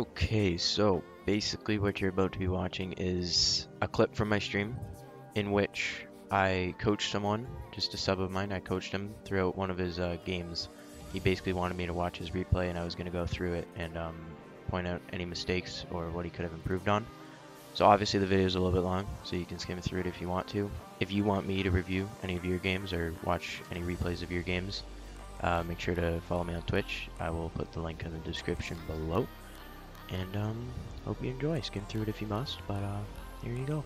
Okay, so basically what you're about to be watching is a clip from my stream in which I coached someone, just a sub of mine. I coached him throughout one of his games. He basically wanted me to watch his replay, and I was going to go through it and point out any mistakes or what he could have improved on. So obviously the video is a little bit long, so you can skim through it if you want to. If you want me to review any of your games or watch any replays of your games, make sure to follow me on Twitch. I will put the link in the description below. And hope you enjoy. Skim through it if you must, but here you go.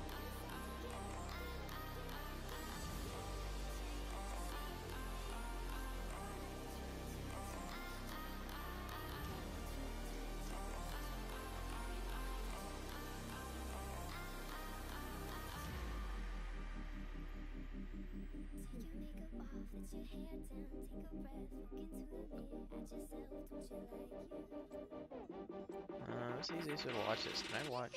What's the easiest way to watch this? Can I watch?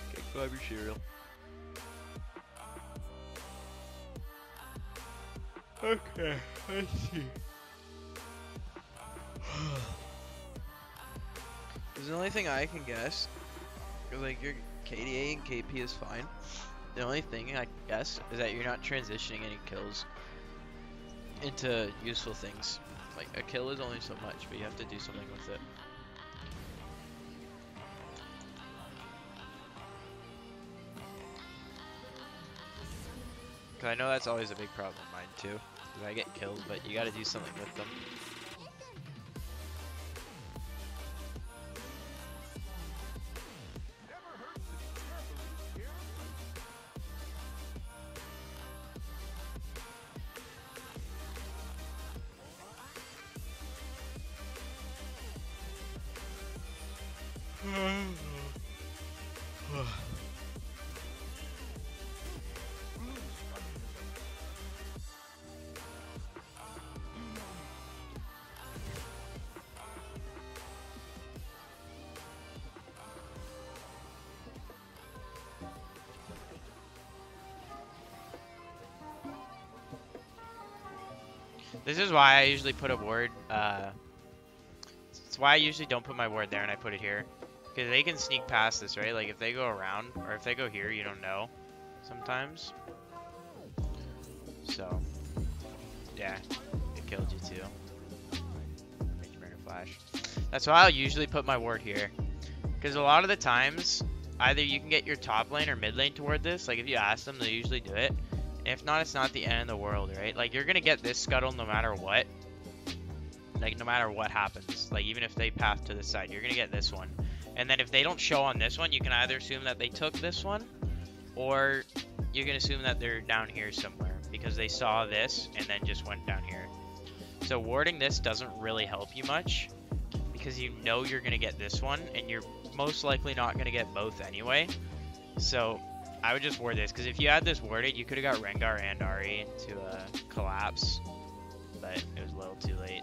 Okay, grab your cereal. Okay, let's see. Because the only thing I can guess, because like your KDA and KP is fine. The only thing I guess is that you're not transitioning any kills into useful things. Like a kill is only so much, but you have to do something with it. Cause I know that's always a big problem of mine too. Cause I get kills, but you got to do something with them. This is why I usually put a ward, it's why I usually don't put my ward there and I put it here. Because they can sneak past this, right? Like if they go around, or if they go here, you don't know sometimes. So, yeah, it killed you too. Made you burn a flash. That's why I'll usually put my ward here. Because a lot of the times, either you can get your top lane or mid lane toward this. Like if you ask them, they usually do it. If not, it's not the end of the world, right? Like, you're gonna get this scuttle no matter what. Like, no matter what happens. Like, even if they path to the side, you're gonna get this one. And then if they don't show on this one, you can either assume that they took this one, or you can assume that they're down here somewhere, because they saw this and then just went down here. So warding this doesn't really help you much, because you know you're gonna get this one, and you're most likely not gonna get both anyway. So I would just ward this, because if you had this warded, you could have got Rengar and Ahri into a collapse, but it was a little too late.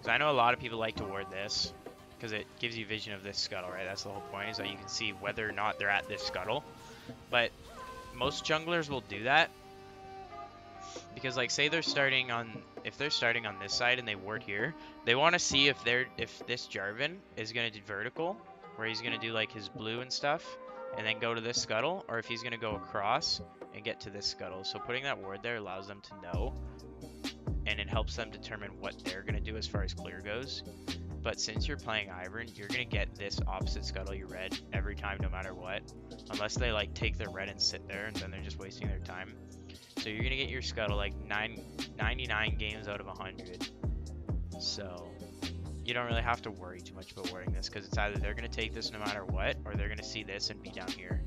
So I know a lot of people like to ward this, because it gives you vision of this scuttle, right? That's the whole point, is that you can see whether or not they're at this scuttle. But most junglers will do that, because like say they're starting on, if they're starting on this side and they ward here, they want to see if this Jarvan is going to do vertical, where he's going to do like his blue and stuff, and then go to this scuttle, or if he's going to go across and get to this scuttle. So putting that ward there allows them to know, and it helps them determine what they're going to do as far as clear goes. But since you're playing Ivern, you're going to get this opposite scuttle you red every time, no matter what, unless they like take their red and sit there, and then they're just wasting their time. So you're gonna get your scuttle like 99 games out of 100. So you don't really have to worry too much about warding this, because it's either they're gonna take this no matter what, or they're gonna see this and be down here.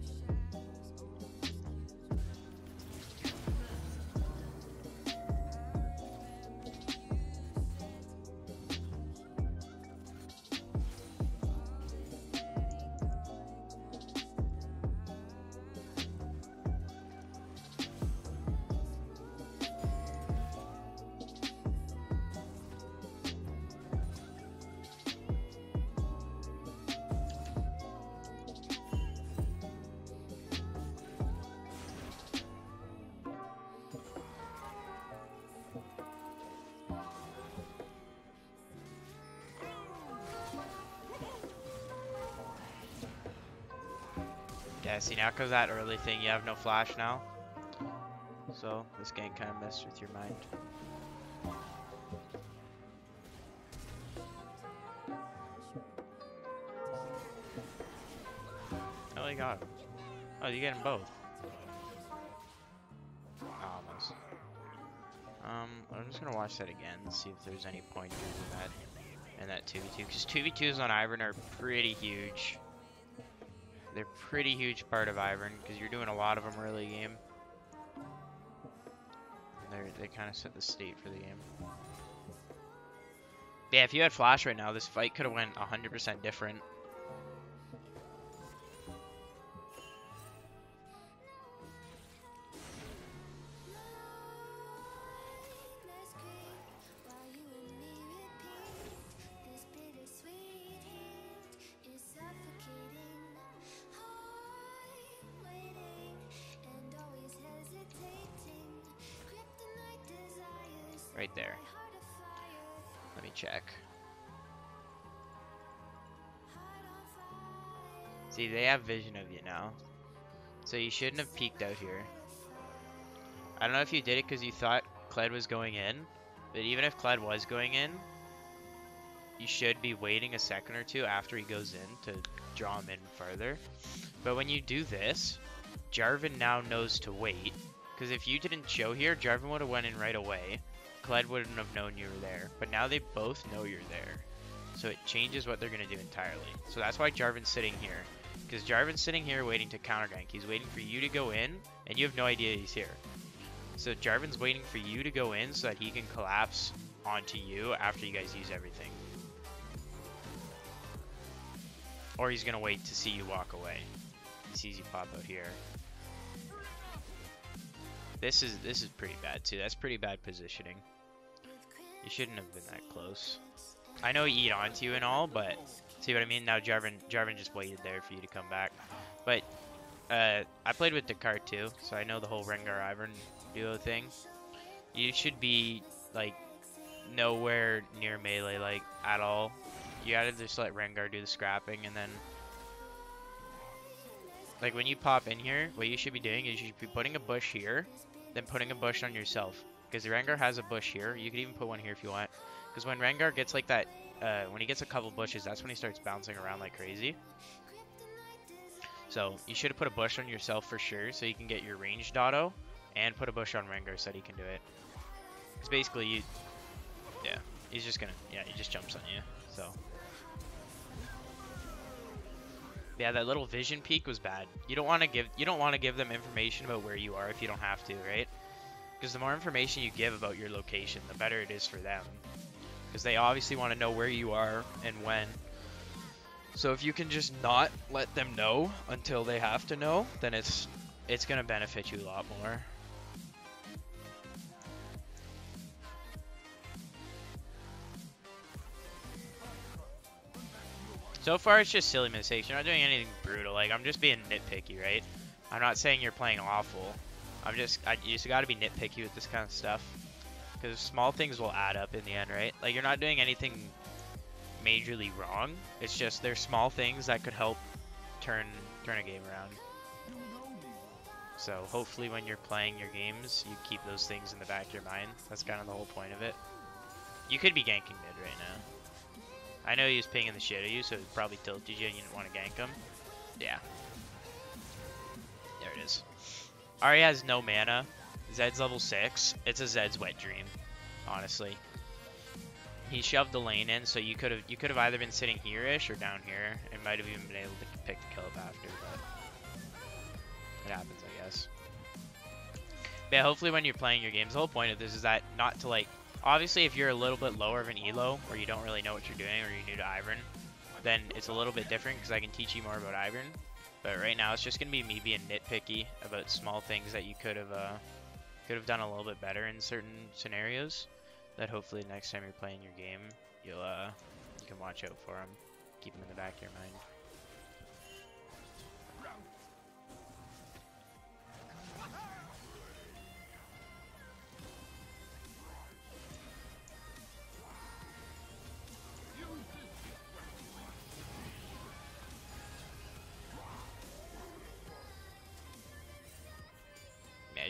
Yeah, see, now comes that early thing. You have no flash now. So, this game kind of messed with your mind. Oh, you got him. Oh, you get them both. Almost. I'm just gonna watch that again and see if there's any pointers in that 2v2, because 2v2s on Ivern are pretty huge. They're pretty huge part of Ivern because you're doing a lot of them early game. And they kind of set the state for the game. Yeah, if you had flash right now, this fight could have went 100% different. Right there. Let me check. See, they have vision of you now. So you shouldn't have peeked out here. I don't know if you did it because you thought Kled was going in. But even if Kled was going in, you should be waiting a second or two after he goes in to draw him in further. But when you do this, Jarvan now knows to wait. Because if you didn't show here, Jarvan would have went in right away. Kled wouldn't have known you were there, but now they both know you're there. So it changes what they're going to do entirely. So that's why Jarvan's sitting here. Because Jarvan's sitting here waiting to counter gank. He's waiting for you to go in, and you have no idea he's here. So Jarvan's waiting for you to go in so that he can collapse onto you after you guys use everything. Or he's going to wait to see you walk away. He sees you pop out here. This is pretty bad too. That's pretty bad positioning. You shouldn't have been that close. I know he eat onto you and all, but see what I mean? Now Jarvan just waited there for you to come back. But I played with Descartes too, so I know the whole Rengar Ivern duo thing. You should be like nowhere near melee like at all. You gotta just let Rengar do the scrapping, and then like when you pop in here, what you should be doing is you should be putting a bush here, then putting a bush on yourself. Because Rengar has a bush here. You could even put one here if you want. Because when Rengar gets like that, when he gets a couple bushes, that's when he starts bouncing around like crazy. So you should have put a bush on yourself for sure, so you can get your ranged auto, and put a bush on Rengar so that he can do it. Because basically he's just gonna, he just jumps on you. So yeah, that little vision peek was bad. You don't want to give them information about where you are if you don't have to, right? Because the more information you give about your location, the better it is for them. Because they obviously want to know where you are and when. So if you can just not let them know until they have to know, then it's gonna benefit you a lot more. So far, it's just silly mistakes. You're not doing anything brutal. Like, I'm just being nitpicky, right? I'm not saying you're playing awful. You just got to be nitpicky with this kind of stuff. Because small things will add up in the end, right? Like, you're not doing anything majorly wrong. It's just there's small things that could help turn a game around. So hopefully when you're playing your games, you keep those things in the back of your mind. That's kind of the whole point of it. You could be ganking mid right now. I know he was pinging the shit at you, so it probably tilted you and you didn't want to gank him. Yeah. There it is. Ahri has no mana. Zed's level 6. It's a Zed's wet dream, honestly. He shoved the lane in, so you could have either been sitting here-ish or down here. And might have even been able to pick the kill up after, but it happens, I guess. But yeah, hopefully when you're playing your games, the whole point of this is that not to like. Obviously, if you're a little bit lower of an elo, or you don't really know what you're doing, or you're new to Ivern, then it's a little bit different because I can teach you more about Ivern. But right now, it's just gonna be me being nitpicky about small things that you could have done a little bit better in certain scenarios. That hopefully next time you're playing your game, you can watch out for them, keep them in the back of your mind.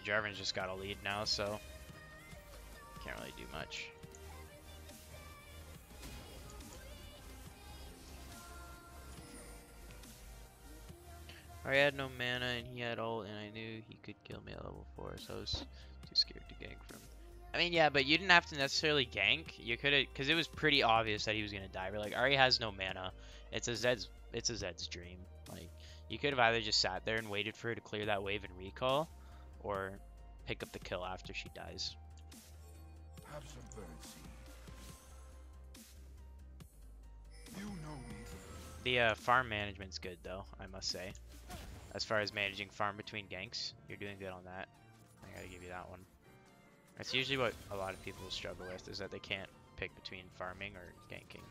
Yeah, Jarvan's just got a lead now, so can't really do much. I had no mana and he had ult, and I knew he could kill me at level 4, so I was too scared to gank from. I mean, yeah, but you didn't have to necessarily gank. You could have, because it was pretty obvious that he was gonna die. We're like, Ari has no mana. It's a Zed's dream. Like, you could have either just sat there and waited for her to clear that wave and recall, or pick up the kill after she dies. Have some birdseed. You know me. The farm management's good though, I must say. As far as managing farm between ganks, you're doing good on that. I gotta give you that one. That's usually what a lot of people struggle with, is that they can't pick between farming or ganking.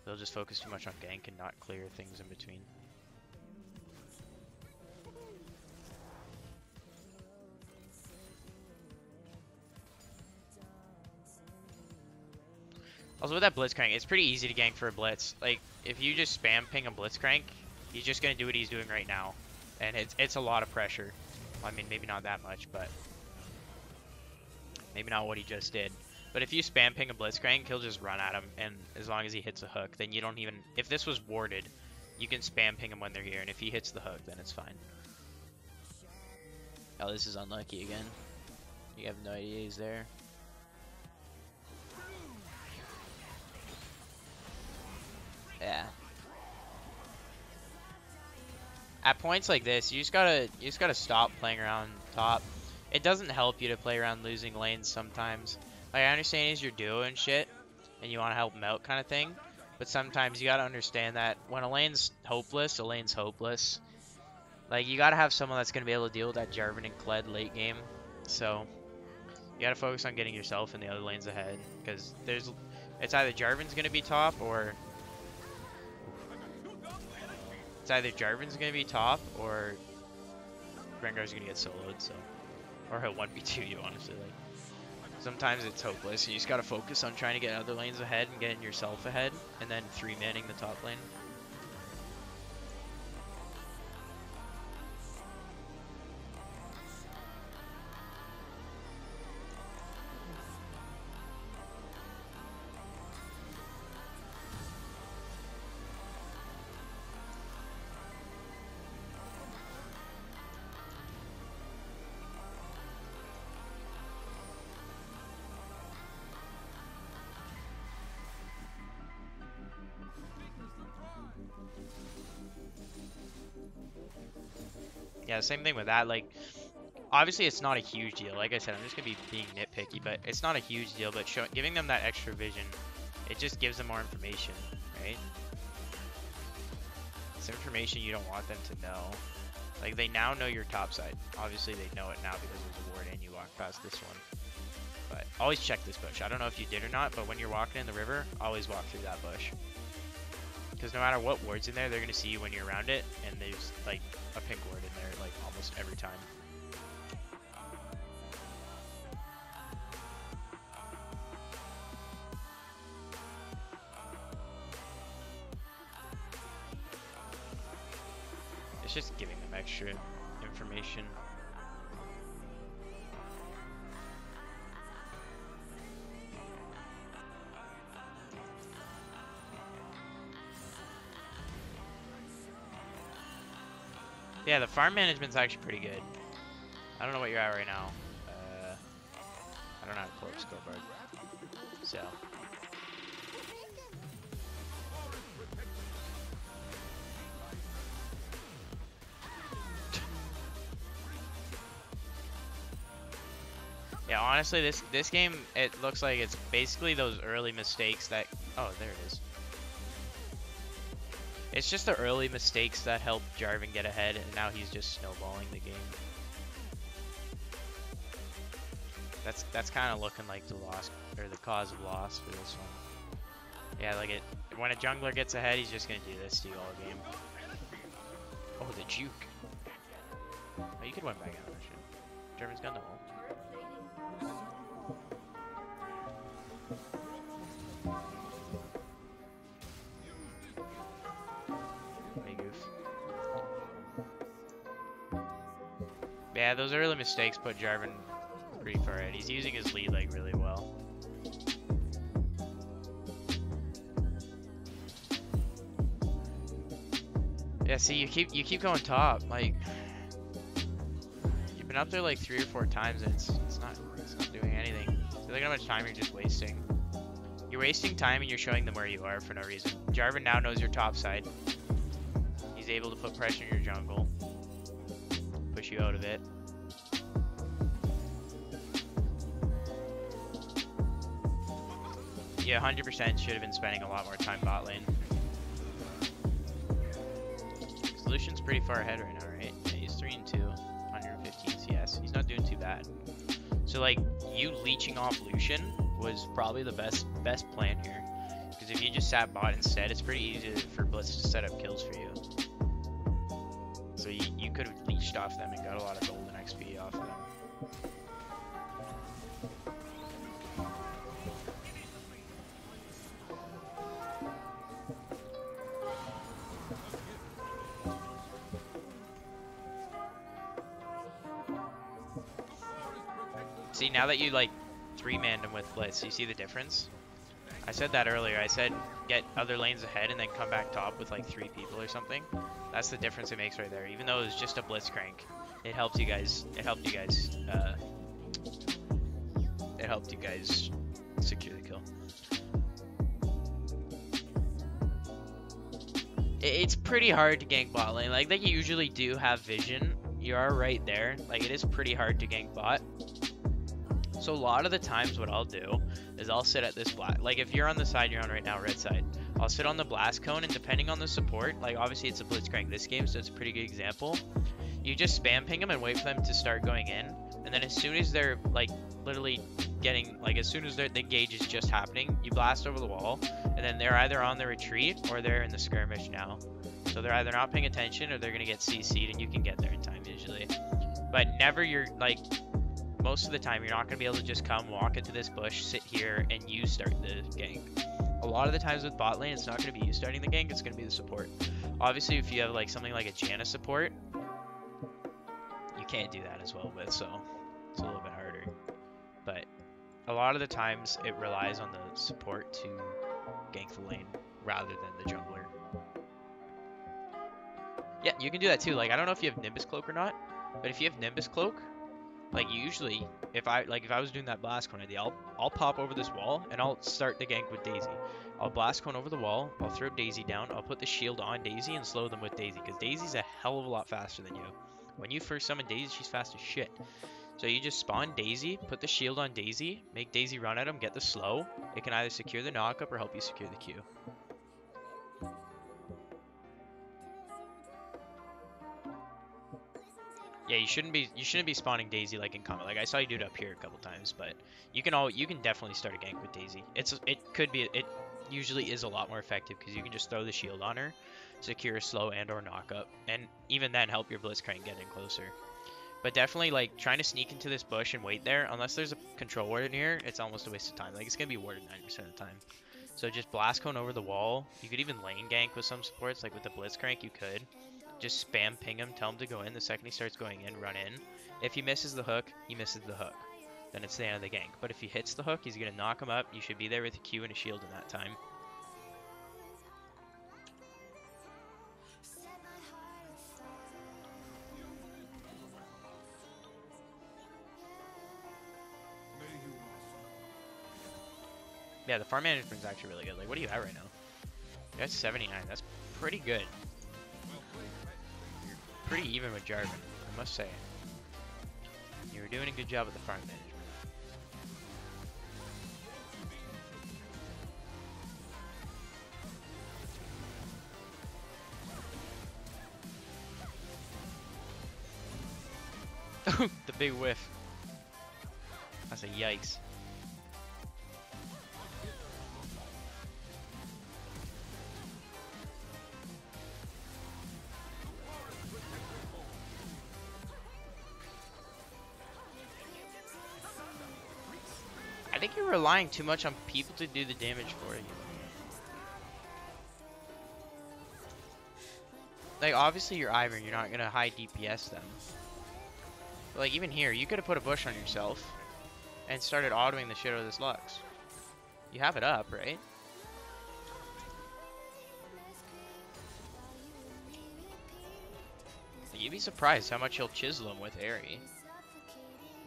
They'll just focus too much on gank and not clear things in between. Also with that Blitzcrank, it's pretty easy to gank for a Blitz. Like, if you just spam ping a Blitzcrank, he's just gonna do what he's doing right now. And it's a lot of pressure. Well, I mean, maybe not that much, but maybe not what he just did. But if you spam ping a Blitzcrank, he'll just run at him, and as long as he hits a hook, then you don't even... If this was warded, you can spam ping him when they're here, and if he hits the hook, then it's fine. Oh, this is unlucky again. You have no idea he's there. Yeah. At points like this, you just gotta stop playing around top. It doesn't help you to play around losing lanes sometimes. Like, I understand is your duo and shit, and you want to help them out kind of thing, but sometimes you gotta understand that when a lane's hopeless, a lane's hopeless. Like, you gotta have someone that's gonna be able to deal with that Jarvan and Kled late game. So you gotta focus on getting yourself in the other lanes ahead, because it's either Jarvan's gonna be top or Rengar's gonna get soloed, so, or he'll 1v2 you, honestly. Like, sometimes it's hopeless. You just gotta focus on trying to get other lanes ahead and getting yourself ahead, and then 3-manning the top lane. Yeah, same thing with that. Like, obviously it's not a huge deal. Like I said, I'm just gonna be being nitpicky, but it's not a huge deal. But giving them that extra vision, it just gives them more information, right? It's information you don't want them to know. Like, they now know your top side. Obviously they know it now because there's a ward and you walk past this one. But always check this bush. I don't know if you did or not, but when you're walking in the river, always walk through that bush. Because no matter what ward's in there, they're going to see you when you're around it, and there's, like, a pink ward in there, like, almost every time. It's just giving them extra information. Yeah, the farm management's actually pretty good. I don't know what you're at right now. I don't have a corpse scoreboard. So. Yeah, honestly, this game, it looks like it's basically those early mistakes that... Oh, there it is. It's just the early mistakes that helped Jarvan get ahead, and now he's just snowballing the game. That's kind of looking like the loss, or the cause of loss for this one. Yeah, like when a jungler gets ahead, he's just gonna do this to you all game. Oh, the juke. Oh, you could win back out of shit. Jarvan's got no ult. Yeah, those early mistakes put Jarvan pretty far ahead. He's using his lead like really well. Yeah, see, you keep going top. Like, you've been up there like 3 or 4 times, and it's not doing anything. So look how much time you're just wasting. You're wasting time, and you're showing them where you are for no reason. Jarvan now knows your top side. He's able to put pressure in your jungle, push you out of it. Yeah, 100% should have been spending a lot more time bot lane. Solution's pretty far ahead right now, right? Yeah, he's 3 and 2, 115 CS. He's not doing too bad. So like, you leeching off Lucian was probably the best plan here. Because if you just sat bot instead, it's pretty easy for Blitz to set up kills for you. So you could have leeched off them and got a lot of golden XP off of them. See, now that you like 3-manned him with Blitz, you see the difference? I said that earlier. I said get other lanes ahead and then come back top with like 3 people or something. That's the difference it makes right there. Even though it was just a Blitzcrank, it helped you guys. It helped you guys secure the kill. It's pretty hard to gank bot lane. Like, they usually do have vision. You are right there. Like, it is pretty hard to gank bot. So a lot of the times what I'll do is I'll sit at this blast. Like, if you're on the side you're on right now, red side, I'll sit on the blast cone, and depending on the support, like obviously it's a Blitzcrank this game, so it's a pretty good example. You just spam ping them and wait for them to start going in, and then as soon as they're like literally getting, like as soon as the engage is just happening, you blast over the wall, and then they're either on the retreat or they're in the skirmish now. So they're either not paying attention or they're gonna get CC'd, and you can get there in time usually. But never you're like, most of the time you're not going to be able to just come walk into this bush, sit here, and you start the gank. A lot of the times with bot lane, it's not going to be you starting the gank, it's going to be the support. Obviously, if you have like something like a Janna support, you can't do that as well with, so it's a little bit harder. But a lot of the times it relies on the support to gank the lane rather than the jungler. Yeah, you can do that too. Like, I don't know if you have Nimbus Cloak or not, but if you have Nimbus Cloak, like usually, if I was doing that blast cone idea, I'll pop over this wall and I'll start the gank with Daisy. I'll blast cone over the wall, I'll throw Daisy down, I'll put the shield on Daisy and slow them with Daisy, because Daisy's a hell of a lot faster than you. When you first summon Daisy, she's fast as shit. So you just spawn Daisy, put the shield on Daisy, make Daisy run at him, get the slow. It can either secure the knockup or help you secure the Q. Yeah, you shouldn't be spawning Daisy like in combat. Like, I saw you do it up here a couple times, but you can definitely start a gank with Daisy. It usually is a lot more effective because you can just throw the shield on her, secure a slow and or knockup, and even then help your Blitzcrank get in closer. But definitely, like, trying to sneak into this bush and wait there, unless there's a control ward in here, it's almost a waste of time. Like, it's gonna be warded 90% of the time. So just blast cone over the wall. You could even lane gank with some supports, like with the Blitzcrank you could. Just spam ping him, tell him to go in. The second he starts going in, run in. If he misses the hook, he misses the hook. Then it's the end of the gank. But if he hits the hook, he's going to knock him up. You should be there with a Q and a shield in that time. Yeah, the farm management is actually really good. Like, what are you at right now? You're at 79. That's pretty good. Pretty even with Jarvan, I must say. You were doing a good job with the farm management. The big whiff. That's a yikes. I think you're relying too much on people to do the damage for you. Like, obviously you're Ivern, you're not gonna high DPS them. Like, even here, you could have put a bush on yourself and started autoing the shit out of this Lux. You have it up, right? You'd be surprised how much he'll chisel him with Airy.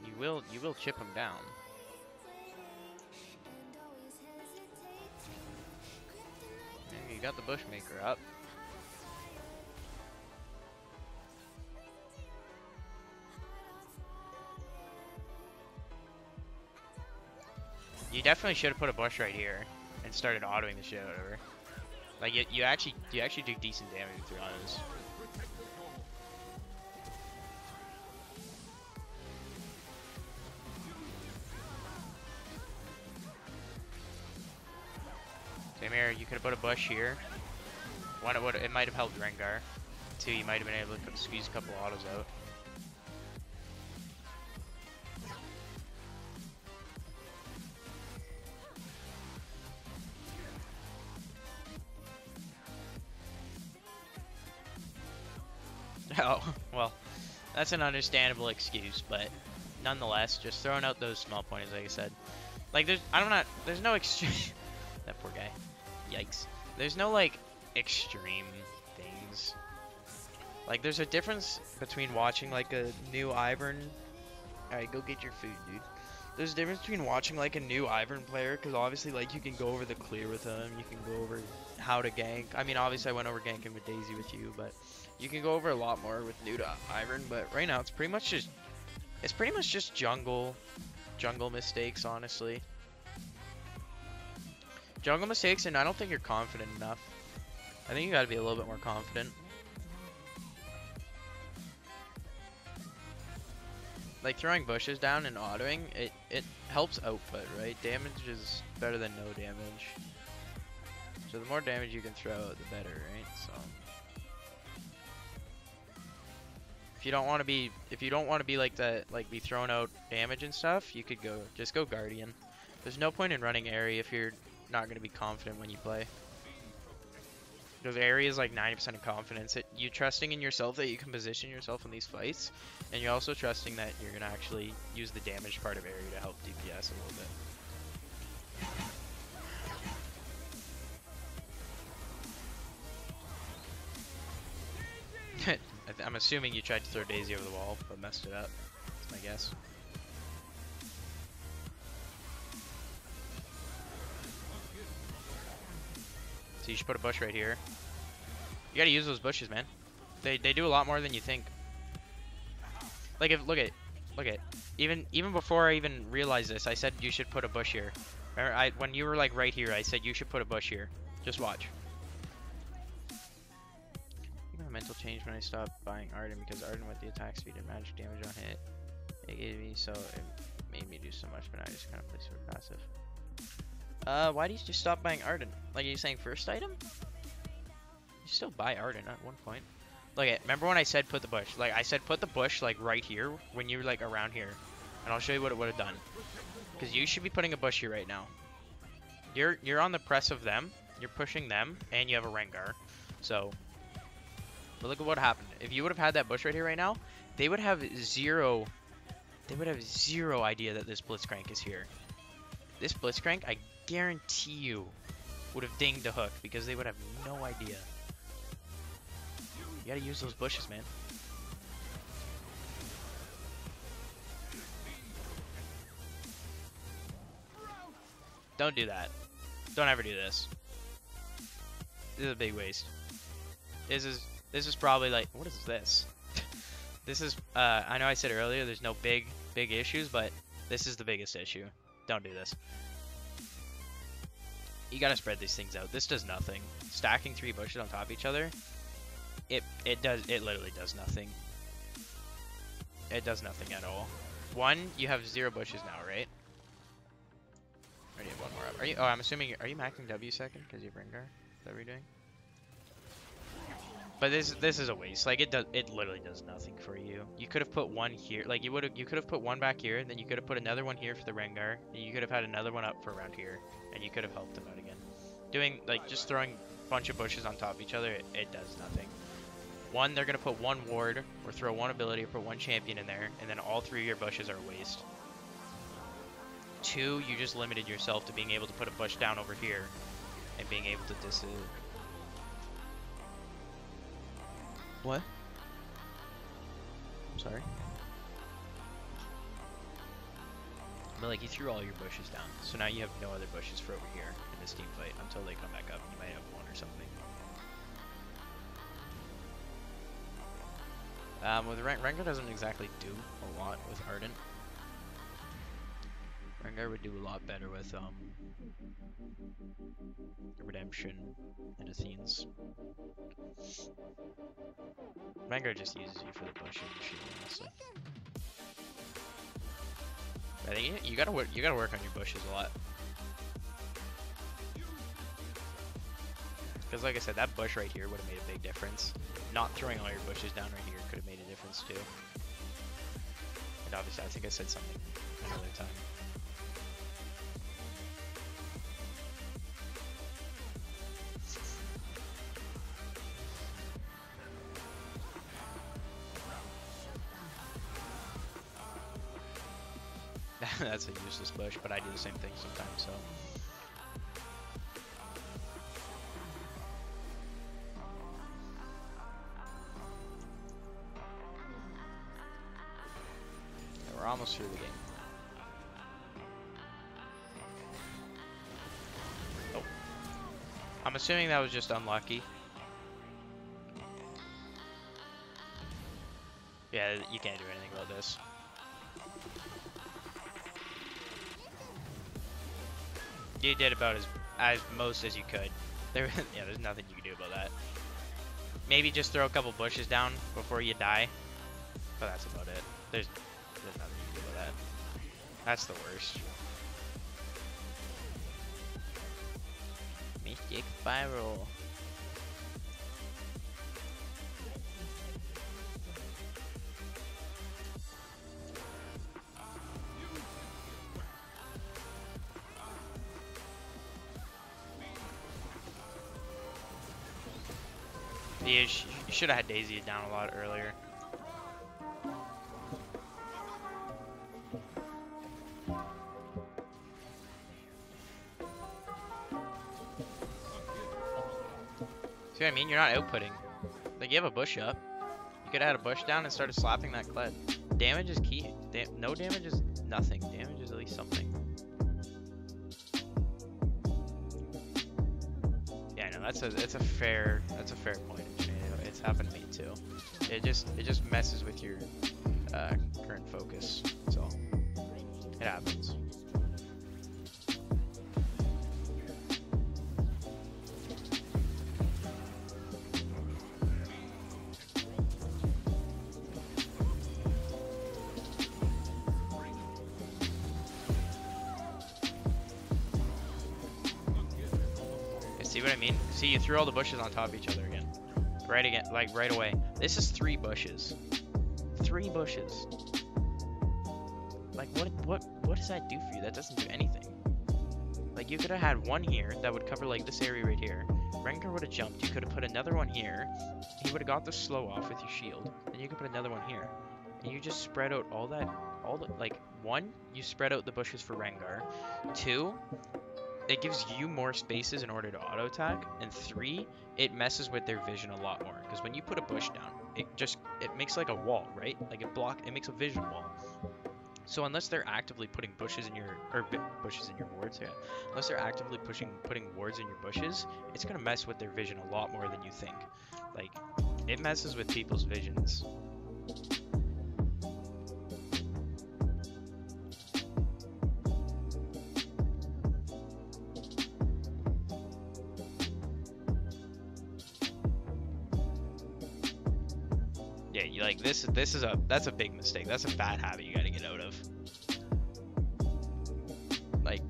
You will chip him down. And you got the Bushmaker up. You definitely should have put a bush right here and started autoing the shit out of her. Like you actually do decent damage, to be honest. Same here, you could have put a bush here. One, it might have helped Rengar. Two, you might have been able to squeeze a couple autos out. Oh, well, that's an understandable excuse, but nonetheless, just throwing out those small pointers, like I said. Like, there's no extreme. That poor guy. Yikes. There's no, like, extreme things. Like, there's a difference between watching, like, a new Ivern. Alright, go get your food, dude. There's a difference between watching, like, a new Ivern player, because obviously, like, you can go over the clear with him, you can go over how to gank. I mean, obviously, I went over ganking with Daisy with you, but you can go over a lot more with new to Ivern. But right now, it's pretty much just jungle mistakes, honestly. Jungle mistakes, and I don't think you're confident enough. I think you gotta be a little bit more confident. Like, throwing bushes down and autoing, it helps output, right? Damage is better than no damage. So the more damage you can throw, the better, right? So if you don't want to be like that, like be throwing out damage and stuff, you could just go Guardian. There's no point in running Airy if you're not going to be confident when you play. Because Airy is like 90% of confidence. You trusting in yourself that you can position yourself in these fights, and you're also trusting that you're going to actually use the damage part of Airy to help DPS a little bit. I'm assuming you tried to throw Daisy over the wall, but messed it up. That's my guess. So you should put a bush right here. You gotta use those bushes, man. They do a lot more than you think. Like, look at even before I even realized this, I said you should put a bush here. Remember, when you were like right here, I said you should put a bush here. Just watch. A mental change when I stopped buying Arden, because Arden with the attack speed and magic damage on hit, it gave me, so it made me do so much, but now I just kind of play sort of passive. Why do you just stop buying Arden? Like, are you saying first item? You still buy Arden at one point. Look at, remember when I said put the bush? Like, I said put the bush like right here when you were like around here, and I'll show you what it would have done. Because you should be putting a bush here right now. You're on the press of them, you're pushing them, and you have a Rengar, so. But look at what happened. If you would have had that bush right here right now, they would have zero idea that this Blitzcrank is here. This Blitzcrank, I guarantee you, would have dinged the hook because they would have no idea. You gotta use those bushes, man. Don't do that. Don't ever do this. This is a big waste. This is probably like, what is this? This is, I know I said earlier there's no big issues, but this is the biggest issue. Don't do this. You gotta spread these things out. This does nothing. Stacking 3 bushes on top of each other, it literally does nothing. It does nothing at all. One, you have 0 bushes now, right? Or do you have one more up? Are you, oh, I'm assuming, are you maxing W second because you have Rengar? Is that what you're doing? But this is a waste. Like, it literally does nothing for you. You could have put one here. Like, you could have put one back here, then you could have put another one here for the Rengar, and you could have had another one up for around here, and you could have helped him out again. Doing, like, just throwing a bunch of bushes on top of each other, it does nothing. One, they're going to put one ward, or throw one ability, or put one champion in there, and then all 3 of your bushes are waste. 2, you just limited yourself to being able to put a bush down over here, and being able to dis it. What? I'm sorry. But like, you threw all your bushes down, so now you have no other bushes for over here in this team fight until they come back up. You might have one or something. With Rengar doesn't exactly do a lot with Ardent. Rengar would do a lot better with Redemption and Athene's. Rengar just uses you for the bush and shield, honestly. I think you gotta work on your bushes a lot. Because like I said, that bush right here would have made a big difference. Not throwing all your bushes down right here could have made a difference too. And obviously, I think I said something another time. That's a useless bush, but I do the same thing sometimes, so. Yeah, we're almost through the game. Oh. I'm assuming that was just unlucky. Yeah, you can't do anything about this. You did about as most as you could. Yeah, there's nothing you can do about that. Maybe just throw a couple bushes down before you die. But that's about it. There's nothing you can do about that. That's the worst. Mystic Spiral. You should have had Daisy down a lot earlier. See what I mean? You're not outputting. Like, you have a bush up. You could add a bush down and started slapping that Kled. Damage is key. No damage is nothing. Damage is at least something. Yeah, no, it's a fair point. It's happened to me too. It just messes with your current focus. That's all. It happens. See what I mean? See, you threw all the bushes on top of each other again. Right away. This is 3 bushes. 3 bushes. Like, what does that do for you? That doesn't do anything. Like, you could have had one here that would cover, like, this area right here. Rengar would have jumped. You could have put another one here. He would have got the slow off with your shield. And you could put another one here. And you just spread out like, 1, you spread out the bushes for Rengar. 2, it gives you more spaces in order to auto attack, and 3, it messes with their vision a lot more. Because when you put a bush down, it makes like a wall, right? Like it makes a vision wall. So unless they're actively putting bushes in your wards, yeah. Unless they're actively putting wards in your bushes, it's gonna mess with their vision a lot more than you think. Like, it messes with people's visions. Yeah, like that's a big mistake. That's a bad habit you gotta get out of. Like,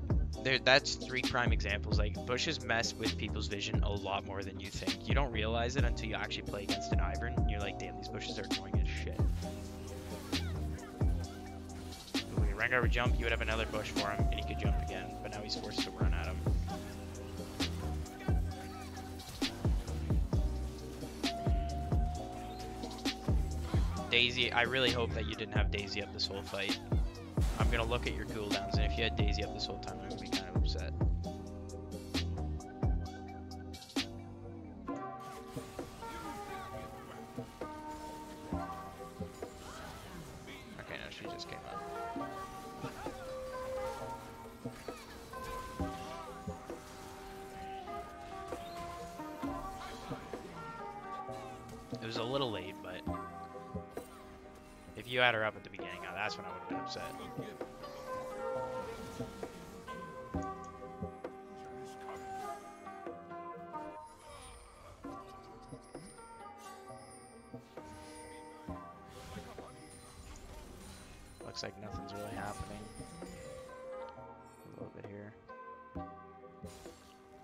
that's 3 prime examples. Like, bushes mess with people's vision a lot more than you think. You don't realize it until you actually play against an Ivern, and you're like, damn, these bushes are annoying as shit. If Rengar would jump, you would have another bush for him, and he could jump again. But now he's forced to run at him. Daisy, I really hope that you didn't have Daisy up this whole fight. I'm gonna look at your cooldowns, and if you had Daisy up this whole time, I'm gonna be kind of upset. Okay, no, she just came up. It was a little late, but if you had her up at the beginning, that's when I would have been upset. Looks like nothing's really happening. A little bit here.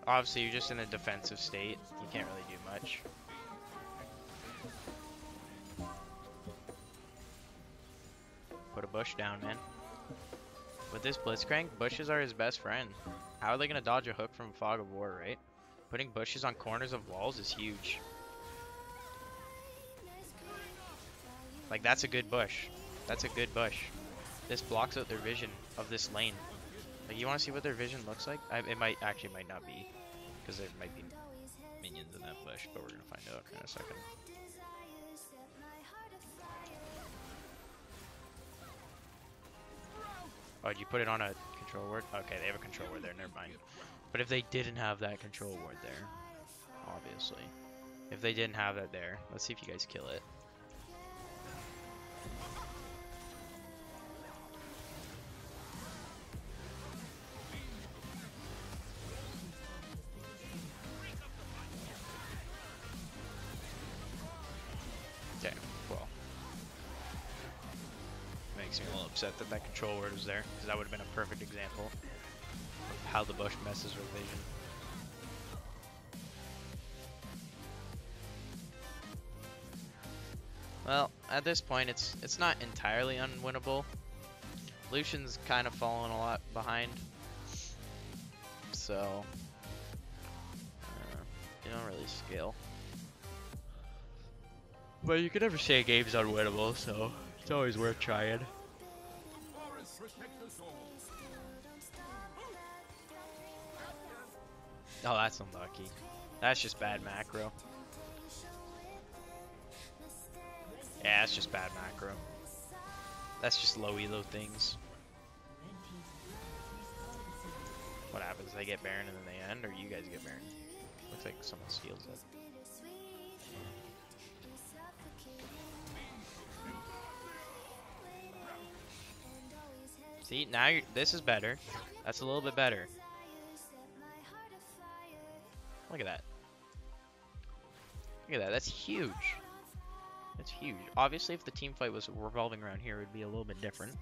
Obviously, you're just in a defensive state. You can't really do much. Put a bush down, man. With this Blitzcrank, bushes are his best friend. How are they going to dodge a hook from Fog of War, right? Putting bushes on corners of walls is huge. Like, that's a good bush. That's a good bush. This blocks out their vision of this lane. Like, you want to see what their vision looks like? It might not be. Because there might be minions in that bush, but we're going to find out in a second. Oh, did you put it on a control ward? Okay, they have a control ward there, never mind. But if they didn't have that control ward there, obviously. If they didn't have that there, let's see if you guys kill it. Okay, well. Makes me a little upset that that control word was there, because that would have been a perfect example of how the bush messes with vision. Well, at this point, it's not entirely unwinnable. Lucian's kind of fallen a lot behind, so you don't really scale. But you can never say a game's unwinnable, so it's always worth trying. Oh, that's unlucky. That's just bad macro. Yeah, that's just bad macro. That's just low elo things. What happens? They get Baron and then they end, or you guys get Baron? Looks like someone steals it. See, now this is better. That's a little bit better. Look at that. Look at that. That's huge. That's huge. Obviously, if the team fight was revolving around here, it would be a little bit different.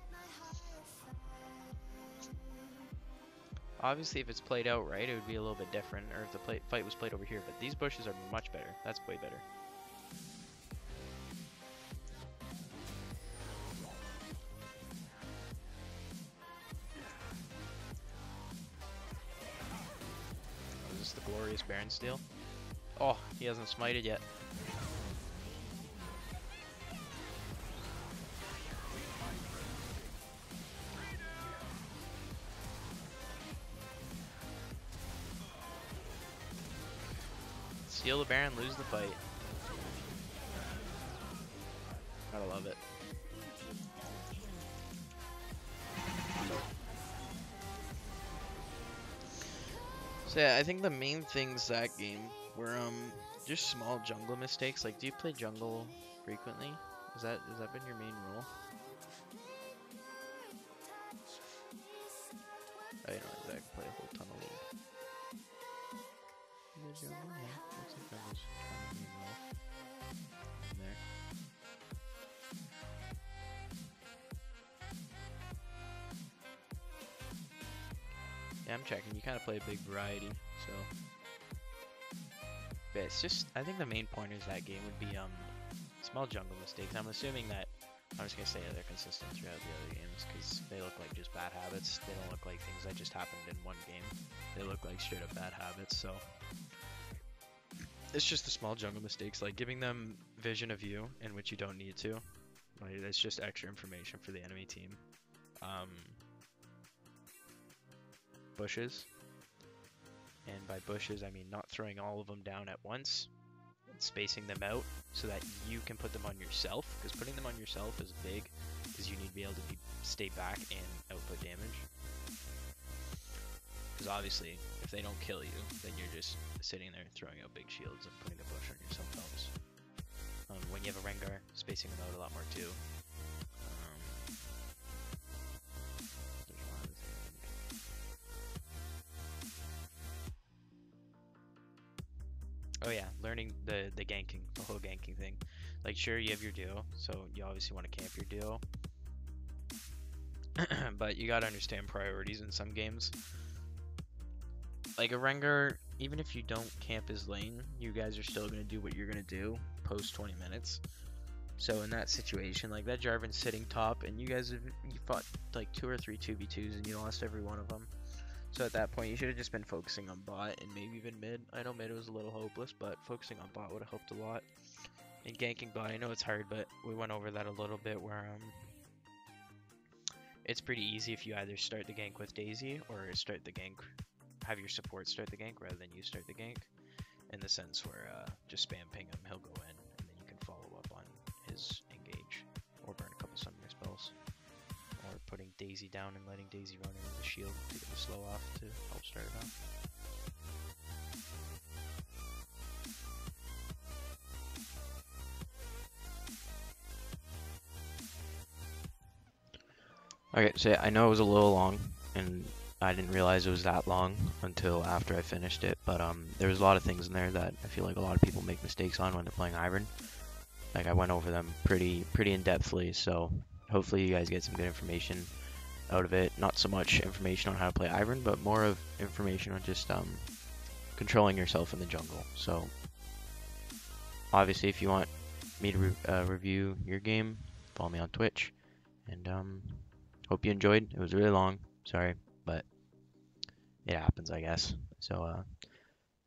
Obviously, if it's played out right, it would be a little bit different. Or if the fight was played over here. But these bushes are much better. That's way better. Is this the glorious Baron steal? Oh, he hasn't smited yet. Steal the Baron, lose the fight. Gotta love it. So yeah, I think the main things that game were just small jungle mistakes. Like, do you play jungle frequently? Has that been your main rule? I don't exactly play a whole ton of league. Jungle? Yeah, looks like that was kind of main role. In there. Yeah, I'm checking. You kind of play a big variety, so. But it's just, I think the main pointers that game would be small jungle mistakes. I'm assuming that, I'm just gonna say that they're consistent throughout the other games because they look like just bad habits. They don't look like things that just happened in one game. They look like straight up bad habits. So it's just the small jungle mistakes, like giving them vision of you in which you don't need to, Like, that's just extra information for the enemy team. Bushes. And by bushes, I mean not throwing all of them down at once, spacing them out so that you can put them on yourself, because putting them on yourself is big, because you need to be able to stay back and output damage. Because obviously, if they don't kill you, then you're just sitting there throwing out big shields and putting a bush on yourself helps. When you have a Rengar, spacing them out a lot more too. There's one other thing. Oh yeah, learning the ganking, the whole ganking thing. Like, sure, you have your duo, so you obviously want to camp your duo. But you gotta understand priorities in some games. Like a Rengar, even if you don't camp his lane, you guys are still gonna do what you're gonna do post 20 minutes. So in that situation, like that Jarvan's sitting top, and you fought like 2 or 3 2v2s and you lost every one of them. So at that point, you should have just been focusing on bot and maybe even mid. I know mid was a little hopeless, but focusing on bot would have helped a lot. And ganking bot, I know it's hard, but we went over that a little bit where it's pretty easy if you either start the gank with Daisy or have your support start the gank rather than you start the gank. In the sense where just spam ping him, he'll go in, and then you can follow up on his engage or burn a couple summoner spells. Or putting Daisy down and letting Daisy run into the shield to get the slow off to help start it off. Okay, so yeah, I know it was a little long, and I didn't realize it was that long until after I finished it, but there was a lot of things in there that I feel like a lot of people make mistakes on when they're playing Ivern. Like, I went over them pretty in-depthly, so hopefully you guys get some good information out of it. Not so much information on how to play Ivern, but more of information on just controlling yourself in the jungle. So obviously, if you want me to review your game, follow me on Twitch, and hope you enjoyed. It was really long, sorry, but it happens, I guess. So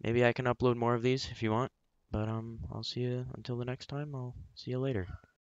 maybe I can upload more of these if you want, but I'll see you until the next time. I'll see you later.